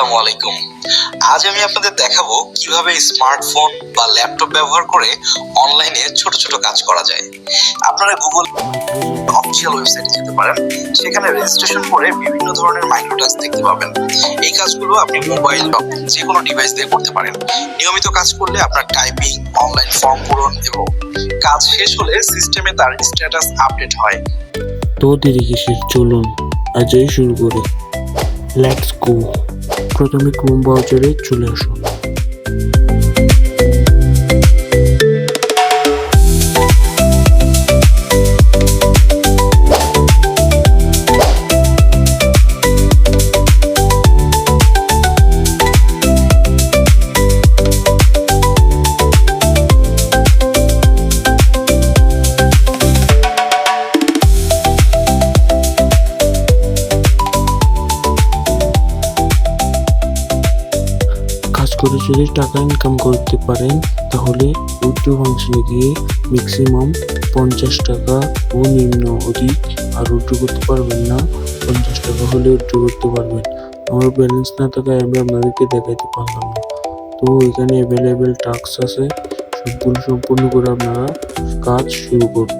আসসালামু আলাইকুম। আজ আমি আপনাদের দেখাবো কিভাবে স্মার্টফোন বা ল্যাপটপ ব্যবহার করে অনলাইনে ছোট ছোট কাজ করা যায়। আপনারা গুগল অফিসিয়াল ওয়েবসাইটে যেতে পারেন। সেখানে রেজিস্ট্রেশন করে বিভিন্ন ধরনের মাইক্রো টাস্ক দেখতে পাবেন। এই কাজগুলো আপনি মোবাইল বা যে কোনো ডিভাইস দিয়ে করতে পারেন। নিয়মিত কাজ করলে আপনার টাইপিং, অনলাইন ফর্ম পূরণ এবং কাজ শেষ হলে সিস্টেমে তার স্ট্যাটাস আপডেট হয়। তো দেরি কিসের, চলুন আজই শুরু করি। Let's go. প্রথমে ক্রোম ব্রাউজারে চলে আসুন। কাজ করে যদি টাকা ইনকাম করতে পারেন তাহলে উইথড্র ফাংশনে গিয়ে ম্যাক্সিমাম 50 টাকা ও নিম্ন অধিক আর উইথড্র করতে পারবেন না। 50 টাকা হলে উইথড্র করতে পারবেন। আমার ব্যালেন্স না থাকায় আমি আপনাদেরকে দেখাইতে পারলাম না। তো এখানে অ্যাভেলেবেল টাস্ক আছে, সবগুলো সম্পূর্ণ করে আপনারা কাজ শুরু করুন।